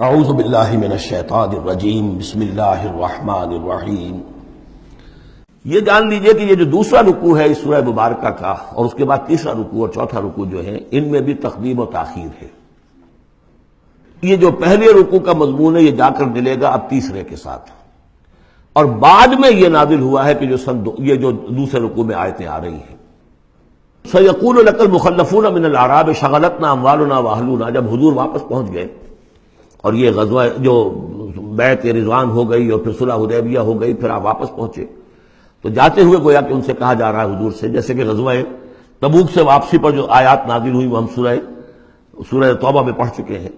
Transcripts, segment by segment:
اعوذ باللہ من الشیطان الرجیم بسم اللہ الرحمن الرحیم۔ یہ جان لیجئے کہ یہ جو دوسرا رکوع ہے اس سورہ مبارکہ کا، اور اس کے بعد تیسرا رکوع اور چوتھا رکوع جو ہے، ان میں بھی تقدیم و تاخیر ہے۔ یہ جو پہلے رکوع کا مضمون ہے یہ جا کر ملے گا اب تیسرے کے ساتھ، اور بعد میں یہ نازل ہوا ہے کہ یہ جو دوسرے رکوع میں آیتیں آ رہی ہیں۔ سَيَقُولُ لَكَ الْمُخَلَّفُونَ مِنَ الْأَعْرَابِ شَغَلَتْنَا أَمْوَالُنَا وَأَهْلُونَا، جب حضور واپس پہنچ گئے اور یہ غزوہ جو بیعت رضوان ہو گئی اور پھر صلح حدیبیہ ہو گئی، پھر آپ واپس پہنچے تو جاتے ہوئے گویا کہ ان سے کہا جا رہا ہے حضور سے، جیسے کہ غزوہ تبوک سے واپسی پر جو آیات نازل ہوئی وہ ہم سورہ توبہ میں پڑھ چکے ہیں۔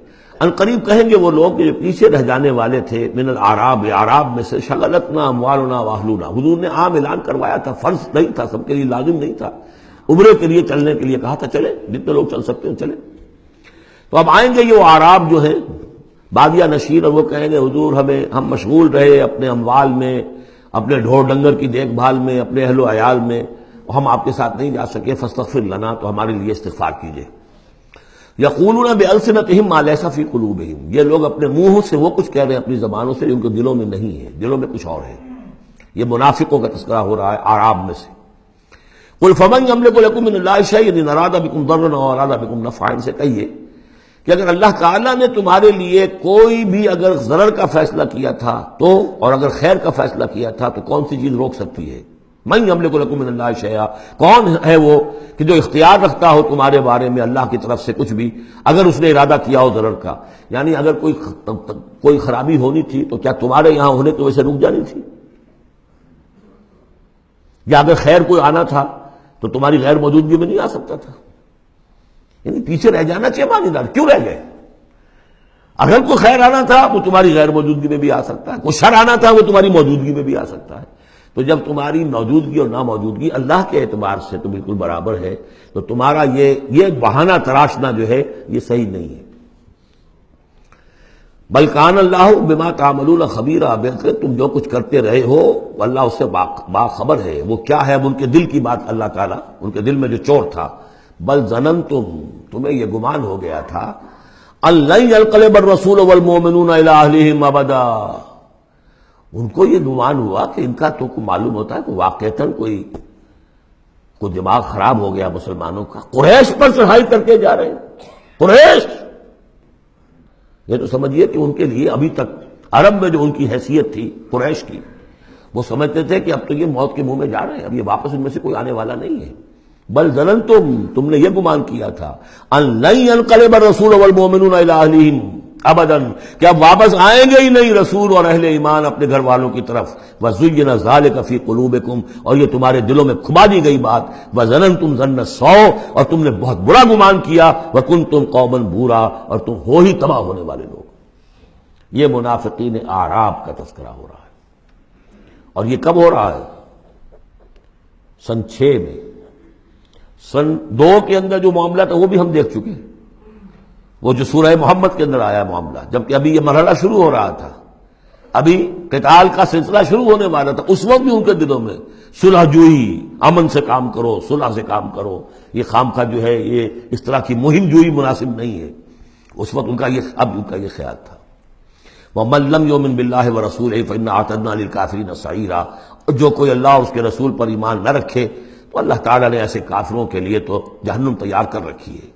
ان قریب کہیں گے وہ لوگ جو پیچھے رہ جانے والے تھے، من الاعراب، اعراب میں سے، شغلتنا اموالنا واہلونا، حضور نے عام اعلان کروایا تھا، فرض نہیں تھا، سب کے لیے لازم نہیں تھا، عمرے کے لیے چلنے کے لیے کہا تھا چلے، جتنے لوگ چل سکتے ہیں چلے۔ تو اب آئیں گے یہ وہ اعراب جو ہیں بادیہ نشین، اور وہ کہیں گے حضور ہم مشغول رہے اپنے اموال میں، اپنے ڈھور ڈنگر کی دیکھ بھال میں، اپنے اہل و عیال میں، ہم آپ کے ساتھ نہیں جا سکے، فاستغفر لنا، تو ہمارے لیے استغفار کیجئے۔ یقولون بألسنتہم ما لیس فی قلوبہم، یہ لوگ اپنے منہوں سے وہ کچھ کہہ رہے ہیں اپنی زبانوں سے، ان کے دلوں میں نہیں ہے، دلوں میں کچھ اور ہے۔ یہ منافقوں کا تذکرہ ہو رہا ہے اعراب میں سے۔ قل فمن یملک لکم من اللہ شیئا ان اراد بکم ضرا او اراد بکم نفعا، ان سے کہیے کہ اگر اللہ تعالیٰ نے تمہارے لیے کوئی بھی اگر ضرر کا فیصلہ کیا تھا تو، اور اگر خیر کا فیصلہ کیا تھا تو کون سی چیز روک سکتی ہے؟ من یملک لکم من اللہ شیئا، کون ہے وہ کہ جو اختیار رکھتا ہو تمہارے بارے میں اللہ کی طرف سے کچھ بھی، اگر اس نے ارادہ کیا ہو ضرر کا، یعنی اگر کوئی خرابی ہونی تھی تو کیا تمہارے یہاں ہونے کی وجہ سے رک جانی تھی؟ یا اگر خیر کوئی آنا تھا تو تمہاری غیر موجودگی میں نہیں آ سکتا تھا؟ یعنی پیچھے رہ جانا چاہیے معنی دار، کیوں رہ گئے؟ اگر کوئی خیر آنا تھا وہ تمہاری غیر موجودگی میں بھی آ سکتا ہے، کوئی شر آنا تھا وہ تمہاری موجودگی میں بھی آ سکتا ہے۔ تو جب تمہاری موجودگی اور ناموجودگی اللہ کے اعتبار سے تو بالکل برابر ہے، تو تمہارا یہ بہانہ تراشنا جو ہے یہ صحیح نہیں ہے۔ بل کان اللہ بما تعملون خبیرا، بلکہ تم جو کچھ کرتے رہے ہو اللہ اس سے باخبر ہے۔ وہ کیا ہے؟ اب ان کے دل کی بات اللہ تعالیٰ، ان کے دل میں جو چور تھا، بل ظننتم، تمہیں یہ گمان ہو گیا تھا، ان لن ينقلب الرسول والمؤمنون الى اہلہم ابدا، ان کو یہ گمان ہوا کہ ان کا تو معلوم ہوتا ہے کہ واقعتاً کوئی دماغ خراب ہو گیا مسلمانوں کا، قریش پر چڑھائی کر کے جا رہے ہیں، قریش، یہ تو سمجھیے کہ ان کے لیے ابھی تک عرب میں جو ان کی حیثیت تھی قریش کی، وہ سمجھتے تھے کہ اب تو یہ موت کے منہ میں جا رہے ہیں، اب یہ واپس ان میں سے کوئی آنے والا نہیں ہے۔ بل ظننتم، تم نے یہ گمان کیا تھا، ان لن ينقلب الرسول والمؤمنون الى اہلہم ابدا، کہ اب واپس آئیں گے ہی نہیں رسول اور اہل ایمان اپنے گھر والوں کی طرف۔ وزین ذلک فی قلوبکم، اور یہ تمہارے دلوں میں کھبا دی گئی بات، وظننتم ظن السوء، اور تم نے بہت برا گمان کیا، وکنتم قوما بورا، اور تم ہو ہی تباہ ہونے والے لوگ۔ یہ منافقین اعراب کا تذکرہ ہو رہا ہے، اور یہ کب ہو رہا ہے؟ سن 6 میں۔ سن 2 کے اندر جو معاملہ تھا وہ بھی ہم دیکھ چکے ہیں، وہ جو سورہ محمد کے اندر آیا معاملہ، جبکہ ابھی یہ مرحلہ شروع ہو رہا تھا، ابھی قتال کا سلسلہ شروع ہونے والا تھا، اس وقت بھی ان کے دلوں میں صلح جوئی، امن سے کام کرو، صلح سے کام کرو، یہ خامخواہ جو ہے یہ اس طرح کی مہم جوئی مناسب نہیں ہے، اس وقت ان کا یہ خیال تھا۔ وَمَن لَّمْ يُؤْمِن بِاللَّهِ وَرَسُولِهِ فَإِنَّا أَعْتَدْنَا لِلْكَافِرِينَ سَعِيرًا، جو کوئی اللہ اس کے رسول پر ایمان نہ رکھے تو اللہ تعالیٰ نے ایسے کافروں کے لیے تو جہنم تیار کر رکھی ہے۔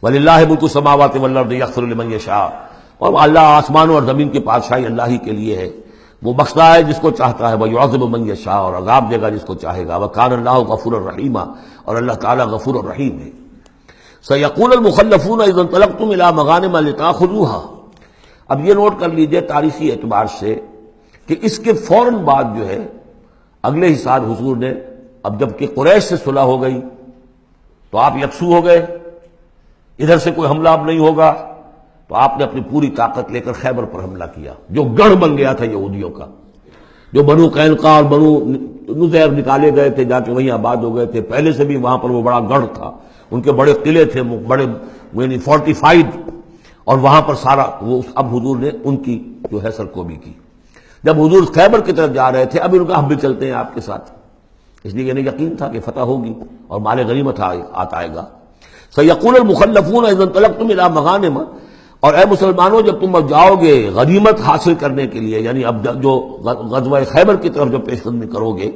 وَلِلَّهِ مُلْكُ السَّمَاوَاتِ وَالْأَرْضِ يَغْفِرُ لِمَن يَشَاءُ، اور اللہ آسمانوں اور زمین کی بادشاہی اللہ ہی کے لیے ہے، وہ بخشتا ہے جس کو چاہتا ہے، وَيُعَذِّبُ مَن يَشَاءُ، اور عذاب دے گا جس کو چاہے گا، وَكَانَ اللَّهُ غَفُورًا رَحِيمًا، اور اللہ تعالیٰ غفور الرحیم ہے۔ سَيَقُولُ الْمُخَلَّفُونَ إِذَا انطَلَقْتُمْ إِلَىٰ مَغَانِمَ لِتَأْخُذُوهَا، اب یہ نوٹ کر لیجئے تاریخی اعتبار سے کہ اس کے فوراً بعد جو ہے اگلے ہی سال حضور نے، اب جب کہ قریش سے صلح ہو گئی تو آپ یکسو ہو گئے، ادھر سے کوئی حملہ اب نہیں ہوگا، تو آپ نے اپنی پوری طاقت لے کر خیبر پر حملہ کیا، جو گڑھ بن گیا تھا یہودیوں کا، جو بنو قینقاع اور بنو نذیر نکالے گئے تھے، جا کے وہیں آباد ہو گئے تھے، پہلے سے بھی وہاں پر وہ بڑا گڑھ تھا، ان کے بڑے قلعے تھے، بڑے یعنی فورٹیفائڈ، اور وہاں پر سارا وہ اب حضور نے ان کی جو ہے سرکوبی کی۔ جب حضور خیبر کی طرف جا رہے تھے، اب ان کا ہم بھی چلتے ہیں آپ کے ساتھ، اس لیے انہیں یقین تھا کہ فتح ہوگی اور مال غنیمت آتا آئے گا۔ سَيَقُولُ الْمُخَلَّفُونَ إِذَا انطَلَقْتُمْ إِلَىٰ مَغَانِمَ، اور اے مسلمانوں جب تم اب جاؤ گے غنیمت حاصل کرنے کے لیے، یعنی اب جو غزوہ خیبر کی طرف جو پیش قدمی کرو گے،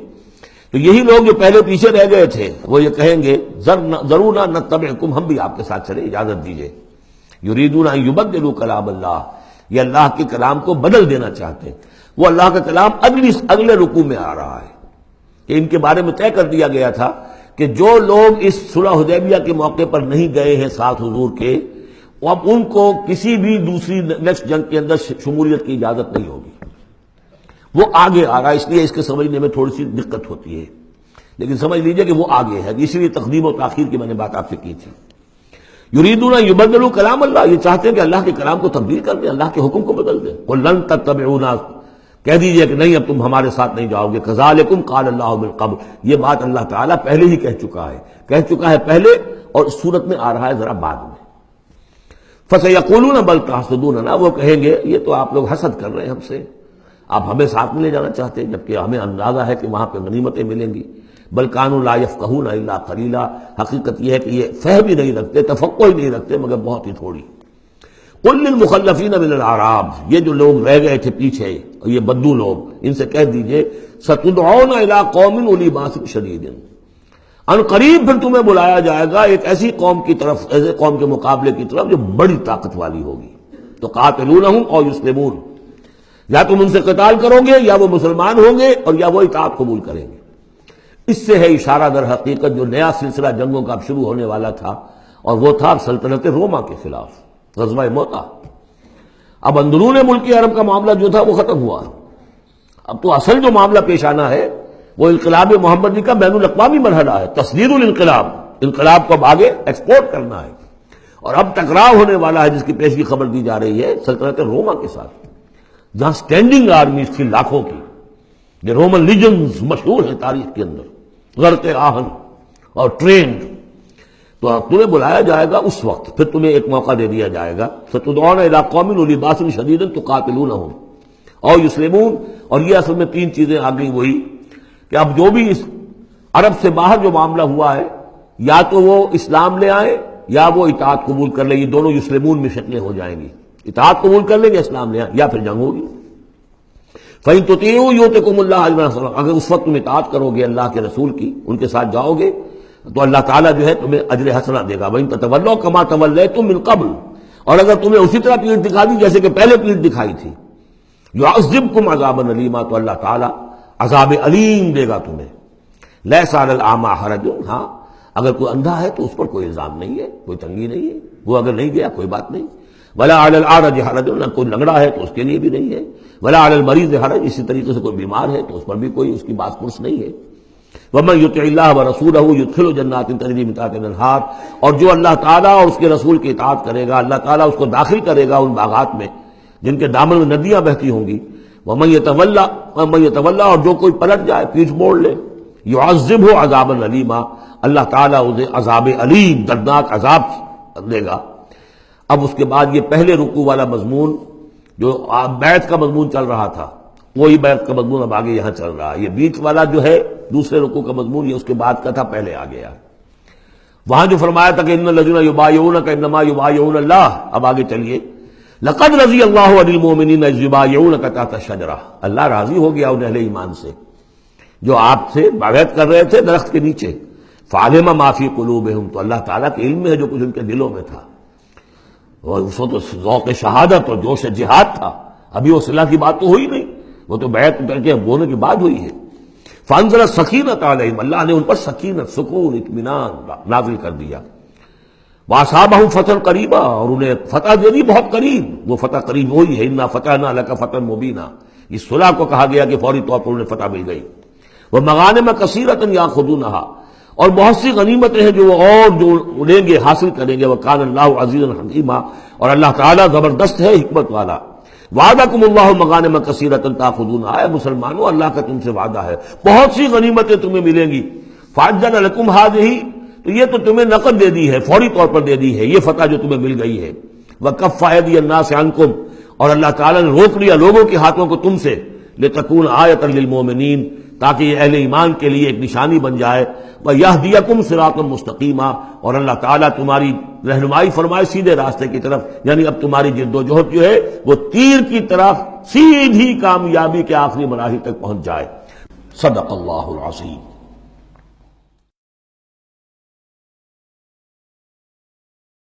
تو یہی لوگ جو پہلے پیچھے رہ گئے تھے وہ یہ کہیں گے ضرور نہ نتبعکم، ہم بھی آپ کے ساتھ چلیں، اجازت دیجیے۔ یریدون ان یبدلوا کلام اللہ، یہ اللہ کے کلام کو بدل دینا چاہتے ہیں۔ وہ اللہ کا کلام اگلے رکوع میں آ رہا ہے کہ ان کے بارے میں طے کر دیا گیا تھا کہ جو لوگ اس صلح حدیبیہ کے موقع پر نہیں گئے ہیں ساتھ حضور کے، اب ان کو کسی بھی دوسری نیکسٹ جنگ کے اندر شمولیت کی اجازت نہیں ہوگی۔ وہ آگے آ رہا ہے، اس لیے اس کے سمجھنے میں تھوڑی سی دقت ہوتی ہے، لیکن سمجھ لیجئے کہ وہ آگے ہے، اسی لیے تقدیم و تاخیر کی میں نے بات آپ سے کی تھی۔ یریدون ان یبدلوا کلام اللہ، یہ چاہتے ہیں کہ اللہ کے کلام کو تبدیل کر دیں، اللہ کے حکم کو بدل دیں۔ قل لن تتبعونا، کہہ دیجئے کہ نہیں اب تم ہمارے ساتھ نہیں جاؤ گے۔ کذالکم قال اللہ من قبل، یہ بات اللہ تعالیٰ پہلے ہی کہہ چکا ہے پہلے، اور اس صورت میں آ رہا ہے ذرا بعد میں۔ فسیقولون بل تحسدوننا، وہ کہیں گے یہ تو آپ لوگ حسد کر رہے ہیں ہم سے، آپ ہمیں ساتھ میں لے جانا چاہتے ہیں جبکہ ہمیں اندازہ ہے کہ وہاں پہ غنیمتیں ملیں گی۔ بل کانوا لا یفقہون الا قلیلا، حقیقت یہ ہے کہ یہ فہم ہی نہیں رکھتے، تفقہ ہی نہیں رکھتے مگر بہت ہی تھوڑی۔ قل للمخلفین من الاعراب، یہ جو لوگ رہ گئے تھے پیچھے اور یہ بدو لوگ، ان سے کہہ دیجئے ستدعون الی قوم اولی باس شدید، ان قریب پھر تمہیں بلایا جائے گا ایک ایسی قوم کی طرف، ایسے قوم کے مقابلے کی طرف جو بڑی طاقت والی ہوگی۔ تو قاتلونہم او یسلمون، یا تم ان سے قتال کرو گے یا وہ مسلمان ہوں گے اور یا وہ اطاعت قبول کریں گے۔ اس سے ہے اشارہ در حقیقت جو نیا سلسلہ جنگوں کا اب شروع ہونے والا تھا، اور وہ تھا سلطنت روما کے خلاف غزوہ موتا۔ اب اندرون ملک عرب کا معاملہ جو تھا وہ ختم ہوا، اب تو اصل جو معاملہ پیش آنا ہے وہ انقلاب محمدی کا بین الاقوامی مرحلہ ہے، تصدیر الانقلاب، انقلاب کو اب آگے ایکسپورٹ کرنا ہے۔ اور اب ٹکراؤ ہونے والا ہے جس کی پیشگی خبر دی جا رہی ہے سلطنت روما کے ساتھ، جہاں سٹینڈنگ آرمیز تھی لاکھوں کی، یہ رومن لیجنز مشہور ہیں تاریخ کے اندر، غرق آہن اور ٹرینڈ۔ تو تمہیں بلایا جائے گا اس وقت، پھر تمہیں ایک موقع دے دیا جائے گا، ستدعون الی قوم اولی باس شدید تقاتلونہم او یسلمون۔ اور یہ اصل میں تین چیزیں آ گئی وہی کہ اب جو بھی اس عرب سے باہر جو معاملہ ہوا ہے، یا تو وہ اسلام لے آئے یا وہ اطاعت قبول کر لیں، یہ دونوں یسلمون میں شکلیں ہو جائیں گی، اطاعت قبول کر لیں گے اسلام لے آئے یا پھر جنگ ہوگی۔ فَإِن تُطِيعُوا يُؤْتِكُمُ اللَّهُ أَجْرًا حَسَنًا، اگر اس وقت تم اطاعت کرو گے اللہ کے رسول کی، ان کے ساتھ جاؤ گے تو اللہ تعالیٰ جو ہے تمہیں اجر حسنہ دے گا۔ وَإِن تَتَوَلَّوْا كَمَا تَوَلَّيْتُم مِّن قَبْلُ، اور اگر تمہیں اسی طرح پیٹھ دکھا دی جیسے کہ پہلے پیٹھ دکھائی تھی، يُعَذِّبْكُمْ عَذَابًا أَلِيمًا، تو اللہ تعالیٰ عذاب علیم دے گا تمہیں۔ لَيْسَ عَلَى الْأَعْمَىٰ حَرَجٌ، ہاں اگر کوئی اندھا ہے تو اس پر کوئی الزام نہیں ہے، کوئی تنگی نہیں ہے، وہ اگر نہیں گیا کوئی بات نہیں۔ وَلَا عَلَى الْأَعْرَجِ حَرَجٌ، نہ کوئی لنگڑا ہے تو اس کے لیے بھی نہیں ہے۔ وَلَا عَلَى الْمَرِيضِ حَرَجٌ، اسی طریقے سے کوئی بیمار ہے تو اس پر بھی کوئی اس کی باس پرس نہیں ہے۔ وَمَن يُطِعِ اللَّهَ وَرَسُولَهُ يُدْخِلْهُ جَنَّاتٍ تَجْرِي مِن تَحْتِهَا الْأَنْهَارُ، اور جو اللہ تعالیٰ اور اس کے رسول کی اطاعت کرے گا اللہ تعالیٰ اس کو داخل کرے گا ان باغات میں جن کے دامن میں ندیاں بہتی ہوں گی۔ وَمَن يَتَوَلَّى، اور جو کوئی پلٹ جائے، پیٹھ موڑ لے، يُعَذِّبْهُ عَذَابًا أَلِيمًا، اللہ تعالیٰ اسے عذاب علیم، دردناک عذاب دے گا۔ اب اس کے بعد یہ پہلے رکوع والا مضمون جو بیعت کا مضمون چل رہا تھا، وہی بیعت کا مضمون اب آگے یہاں چل رہا ہے۔ یہ بیچ والا جو ہے دوسرے رکوع کا مضمون یہ اس کے بعد کا تھا، پہلے آ گیا۔ وہاں جو فرمایا تھا کہ ان الذین یبایعونک انما یبایعون اللہ، اب آگے چلیے، لقد رضی اللہ عن المؤمنین اذ یبایعونک تحت الشجرہ، اللہ راضی ہو گیا ان اہل ایمان سے جو آپ سے بیعت کر رہے تھے درخت کے نیچے۔ فعلم ما فی قلوبہم، تو اللہ تعالیٰ کے علم میں ہے جو کچھ ان کے دلوں میں تھا، اور اس وقت تو ذوق شہادت اور جوش جہاد تھا، ابھی وہ صلح کی بات تو ہوئی نہیں، وہ تو بیعت کر کے ہونے کے بعد ہوئی ہے۔ فانزل السکینۃ علیہم، اللہ نے ان پر سکینت، سکون، اطمینان نازل کر دیا۔ واصابہم فتح قریبا، اور انہیں فتح دے دی بہت قریب، وہ فتح قریب وہی ہے، انا فتحنا لک فتحا مبینا، اس صلح کو کہا گیا کہ فوری طور پر انہیں فتح مل گئی۔ ومغانم کثیرۃ یاخذونہا، اور بہت سی غنیمتیں ہیں جو وہ اور جو لیں گے، حاصل کریں گے۔ وکان اللہ عزیزا حکیما، اور اللہ تعالیٰ زبردست ہے، حکمت والا۔ وعدکم اللہ مغانم کثیرۃ تاخذونہا، اے مسلمانوں اللہ کا تم سے وعدہ ہے بہت سی غنیمتیں تمہیں ملیں گی۔ فعجل لکم ہذہ، تو یہ تو تمہیں نقد دے دی ہے، فوری طور پر دے دی ہے یہ فتح جو تمہیں مل گئی ہے۔ وکف ایدی الناس عنکم، اور اللہ تعالیٰ نے روک لیا لوگوں کے ہاتھوں کو تم سے، لتکون آیۃ للمؤمنین، تاکہ یہ اہل ایمان کے لیے ایک نشانی بن جائے وَيَهْدِيَكُمْ صِرَاطًا مُسْتَقِيمًا، اور اللہ تعالیٰ تمہاری رہنمائی فرمائے سیدھے راستے کی طرف، یعنی اب تمہاری جد و جہد جو ہے وہ تیر کی طرف سیدھی کامیابی کے آخری مراحل تک پہنچ جائے۔ صدق اللہ العظیم۔